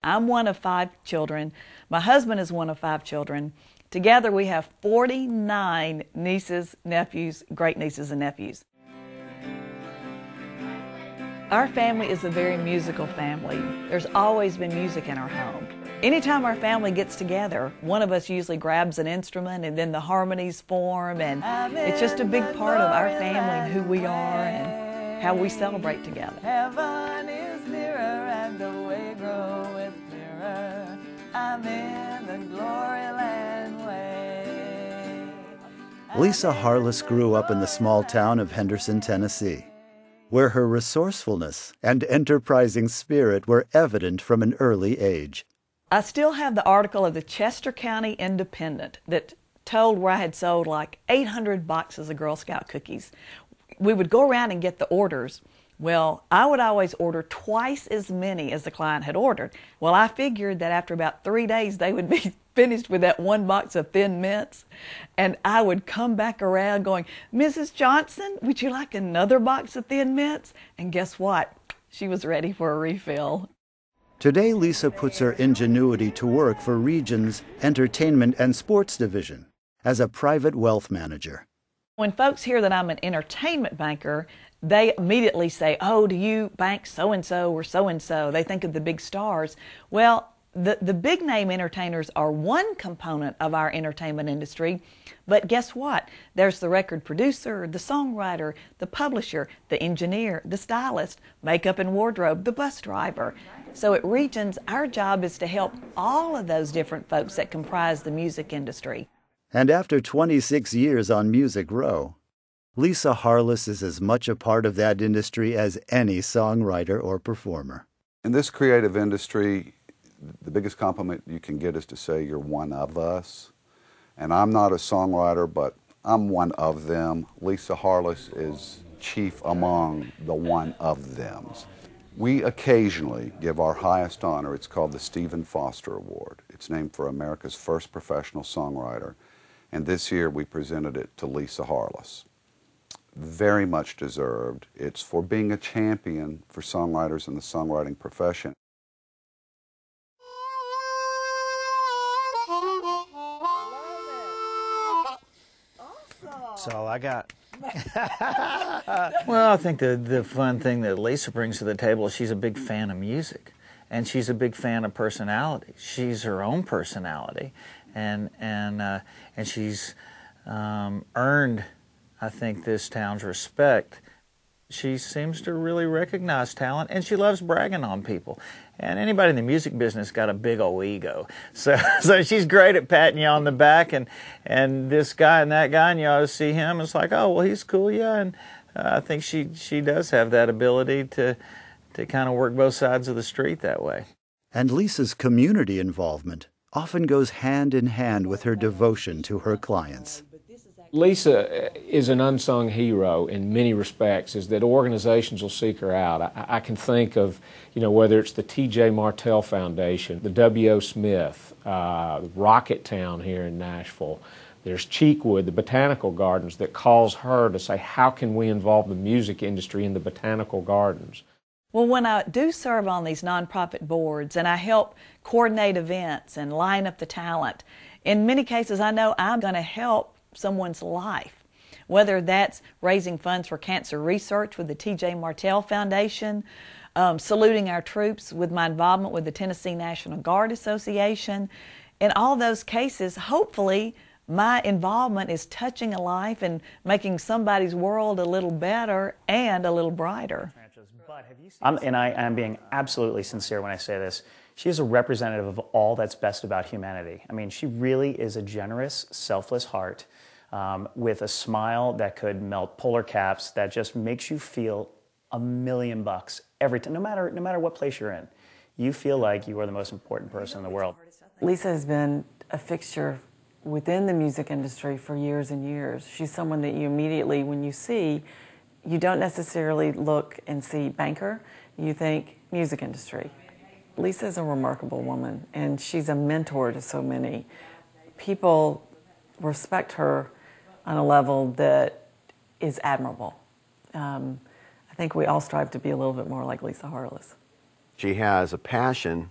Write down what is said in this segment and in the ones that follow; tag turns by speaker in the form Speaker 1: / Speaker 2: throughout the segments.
Speaker 1: I'm one of 5 children. My husband is one of 5 children. Together we have 49 nieces, nephews, great-nieces and nephews. Our family is a very musical family. There's always been music in our home. Anytime our family gets together, one of us usually grabs an instrument and then the harmonies form, and it's just a big part of our family and who we are and how we celebrate together.
Speaker 2: Heaven is nearer and the way groweth nearer. I'm in the glory land way.
Speaker 3: Lisa Harless grew up in the small town of Henderson, Tennessee, where her resourcefulness and enterprising spirit were evident from an early age.
Speaker 1: I still have the article of the Chester County Independent that told where I had sold like 800 boxes of Girl Scout cookies. We would go around and get the orders. Well, I would always order twice as many as the client had ordered. Well, I figured that after about 3 days, they would be finished with that one box of Thin Mints. And I would come back around going, "Mrs. Johnson, would you like another box of Thin Mints?" And guess what? She was ready for a refill.
Speaker 3: Today, Lisa puts her ingenuity to work for Region's Entertainment and Sports Division as a private wealth manager.
Speaker 1: When folks hear that I'm an entertainment banker, they immediately say, "Oh, do you bank so-and-so or so-and-so?" They think of the big stars. Well, the big name entertainers are one component of our entertainment industry, but guess what? There's the record producer, the songwriter, the publisher, the engineer, the stylist, makeup and wardrobe, the bus driver. So at Regions, our job is to help all of those different folks that comprise the music industry.
Speaker 3: And after 26 years on Music Row, Lisa Harless is as much a part of that industry as any songwriter or performer.
Speaker 4: In this creative industry, the biggest compliment you can get is to say you're one of us. And I'm not a songwriter, but I'm one of them. Lisa Harless is chief among the one of thems. We occasionally give our highest honor. It's called the Stephen Foster Award. It's named for America's first professional songwriter. And this year we presented it to Lisa Harless. Very much deserved. It's for being a champion for songwriters in the songwriting profession.
Speaker 5: That's all I got. Well, I think the fun thing that Lisa brings to the table is she's a big fan of music, and she's a big fan of personality. She's her own personality, and she's earned, I think, this town's respect. She seems to really recognize talent, and she loves bragging on people. And anybody in the music business got a big old ego. So she's great at patting you on the back, and this guy and that guy, and you ought to see him. It's like, oh, well, he's cool, yeah. And I think she does have that ability to kind of work both sides of the street that way.
Speaker 3: And Lisa's community involvement often goes hand in hand with her devotion to her clients.
Speaker 6: Lisa is an unsung hero in many respects, is that organizations will seek her out. I can think of, whether it's the T.J. Martell Foundation, the W.O. Smith, Rocket Town here in Nashville. There's Cheekwood, the Botanical Gardens, that calls her to say, how can we involve the music industry in the botanical gardens?
Speaker 1: Well, when I do serve on these nonprofit boards and I help coordinate events and line up the talent, in many cases I know I'm going to help someone's life, whether that's raising funds for cancer research with the T.J. Martell Foundation, saluting our troops with my involvement with the Tennessee National Guard Association. In all those cases, hopefully my involvement is touching a life and making somebody's world a little better and a little brighter.
Speaker 7: And I am being absolutely sincere when I say this. She is a representative of all that's best about humanity. I mean, she really is a generous, selfless heart with a smile that could melt polar caps, that just makes you feel $1,000,000 every time, no matter what place you're in. You feel like you are the most important person in the world.
Speaker 2: Lisa has been a fixture within the music industry for years and years. She's someone that you immediately, when you see, you don't necessarily look and see banker, you think music industry. Lisa is a remarkable woman, and she's a mentor to so many. People respect her on a level that is admirable. I think we all strive to be a little bit more like Lisa Harless.
Speaker 8: She has a passion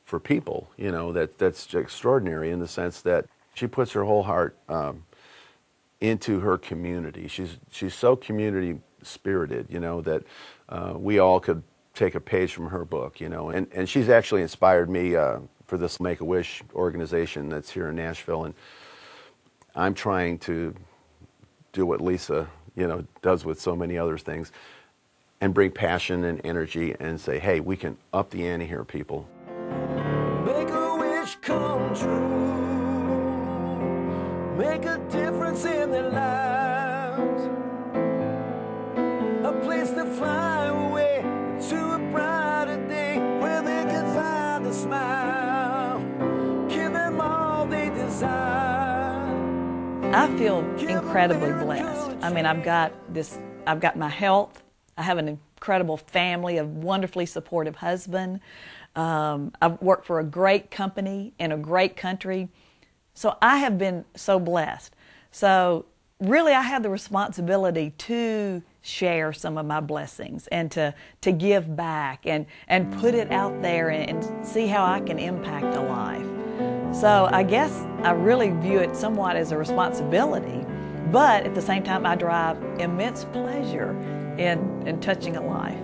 Speaker 8: for people, you know, that's extraordinary in the sense that she puts her whole heart into her community. She's so community spirited, you know, that we all could take a page from her book, you know, and she's actually inspired me for this Make-A-Wish organization that's here in Nashville, and I'm trying to do what Lisa, you know, does with so many other things, and bring passion and energy and say, hey, we can up the ante here, people.
Speaker 9: Make a wish come true. Make a difference in their lives. A place to fly away to a brighter day where they can find a smile. Give them all they desire.
Speaker 1: I feel incredibly blessed. I mean, I've got my health. I have an incredible family, a wonderfully supportive husband. I've worked for a great company in a great country. So I have been so blessed. So really I have the responsibility to share some of my blessings and to give back and put it out there and see how I can impact a life. So I guess I really view it somewhat as a responsibility, but at the same time I derive immense pleasure in touching a life.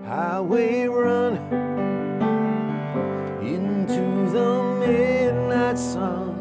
Speaker 9: Highway run into the midnight sun.